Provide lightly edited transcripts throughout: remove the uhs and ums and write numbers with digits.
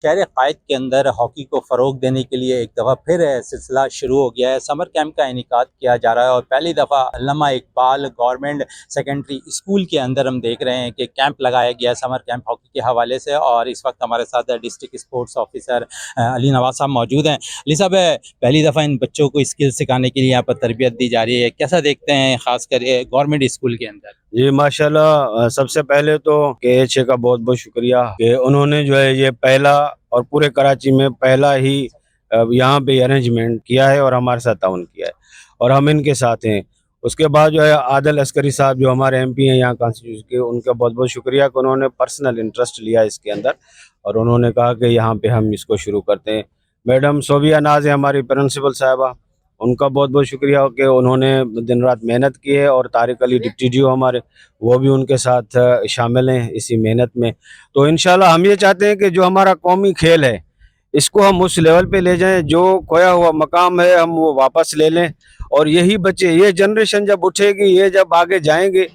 شہر قائد کے اندر ہاکی کو فروغ دینے کے لیے ایک دفعہ پھر سلسلہ شروع ہو گیا ہے۔ سمر کیمپ کا انعقاد کیا جا رہا ہے اور پہلی دفعہ علامہ اقبال گورنمنٹ سیکنڈری اسکول کے اندر ہم دیکھ رہے ہیں کہ کیمپ لگایا گیا ہے سمر کیمپ ہاکی کے حوالے سے، اور اس وقت ہمارے ساتھ district sports officer Ali Nawaz صاحب موجود ہیں۔ علی صاحب، پہلی دفعہ ان بچوں کو اسکل سکھانے کے لیے یہاں پر تربیت دی جا رہی ہے، کیسا دیکھتے ہیں خاص کر گورنمنٹ اسکول کے اندر؟ جی ماشاءاللہ، سب سے پہلے تو KHA کا بہت بہت شکریہ کہ انہوں نے جو ہے یہ پہلا اور پورے کراچی میں پہلا ہی یہاں پہ ارینجمنٹ کیا ہے اور ہمارے ساتھ تعاون کیا ہے، اور ہم ان کے ساتھ ہیں۔ اس کے بعد جو ہے عادل عسکری صاحب جو ہمارے MP ہیں یہاں کانسٹیٹیوشن کے، ان کا بہت بہت شکریہ کہ انہوں نے پرسنل انٹرسٹ لیا اس کے اندر، اور انہوں نے کہا کہ یہاں پہ ہم اس کو شروع کرتے ہیں۔ میڈم صوبیہ ناز ہے ہماری پرنسپل صاحبہ، ان کا بہت بہت شکریہ کہ انہوں نے دن رات محنت کی ہے، اور طارق علی ڈپٹی جی ہمارے، وہ بھی ان کے ساتھ شامل ہیں اسی محنت میں۔ تو انشاءاللہ ہم یہ چاہتے ہیں کہ جو ہمارا قومی کھیل ہے اس کو ہم اس لیول پہ لے جائیں، جو کھویا ہوا مقام ہے ہم وہ واپس لے لیں، اور یہی بچے، یہ جنریشن جب اٹھے گی، یہ جب آگے جائیں گے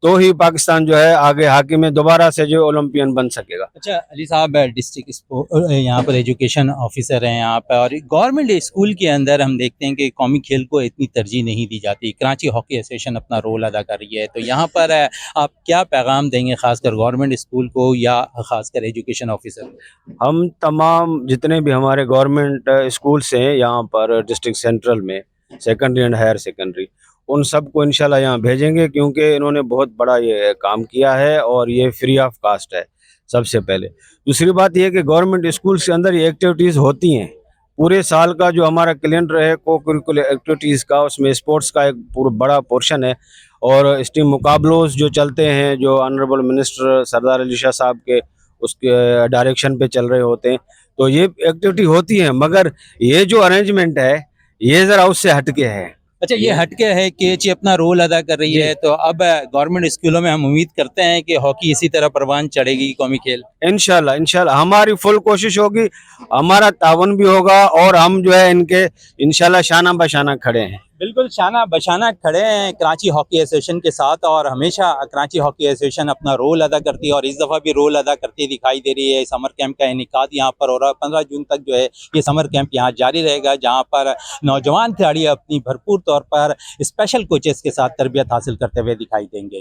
تو ہی پاکستان جو ہے آگے ہاکی میں دوبارہ سے جو اولمپئن بن سکے گا۔ اچھا علی صاحب، ڈسٹرکٹ یہاں پر ایجوکیشن آفیسر ہیں یہاں پہ، اور گورنمنٹ اسکول کے اندر ہم دیکھتے ہیں کہ قومی کھیل کو اتنی ترجیح نہیں دی جاتی۔ کراچی ہاکی ایسوسیشن اپنا رول ادا کر رہی ہے، تو یہاں پر آپ کیا پیغام دیں گے خاص کر گورنمنٹ اسکول کو یا خاص کر ایجوکیشن آفیسر کو؟ ہم تمام جتنے بھی ہمارے گورنمنٹ اسکولس ہیں یہاں پر ڈسٹرکٹ سینٹرل میں، سیکنڈری اینڈ ہائر سیکنڈری، ان سب کو انشاءاللہ یہاں بھیجیں گے، کیونکہ انہوں نے بہت بڑا یہ کام کیا ہے، اور یہ فری آف کاسٹ ہے سب سے پہلے۔ دوسری بات یہ کہ گورنمنٹ اسکولس کے اندر یہ ایکٹیویٹیز ہوتی ہیں پورے سال کا، جو ہمارا کیلنڈر ہے کو کریکولر ایکٹیویٹیز کا، اس میں اسپورٹس کا ایک بڑا پورشن ہے، اور اسٹیم مقابلوز جو چلتے ہیں، جو آنریبل منسٹر سردار علی شاہ صاحب کے اس کے ڈائریکشن پہ چل رہے ہوتے ہیں، تو یہ ایکٹیویٹی ہوتی ہے، مگر یہ جو ارینجمنٹ ہے یہ ذرا اس سے ہٹ کے ہے۔ اچھا، یہ ہٹ کے ہے کہ اپنا رول ادا کر رہی ہے، تو اب گورنمنٹ اسکولوں میں ہم امید کرتے ہیں کہ ہاکی اسی طرح پروان چڑھے گی قومی کھیل۔ انشاءاللہ ہماری فل کوشش ہوگی، ہمارا تعاون بھی ہوگا، اور ہم جو ہے ان کے انشاءاللہ شانہ بشانہ کھڑے ہیں۔ بالکل شانہ بشانہ کھڑے ہیں کراچی ہاکی ایسوسیشن کے ساتھ، اور ہمیشہ کراچی ہاکی ایسوسیشن اپنا رول ادا کرتی ہے، اور اس دفعہ بھی رول ادا کرتی دکھائی دے رہی ہے۔ سمر کیمپ کا انعقاد یہاں پر ہو رہا ہے، 15 جون تک جو ہے یہ سمر کیمپ یہاں جاری رہے گا، جہاں پر نوجوان کھلاڑی اپنی بھرپور طور پر اسپیشل کوچز کے ساتھ تربیت حاصل کرتے ہوئے دکھائی دیں گے۔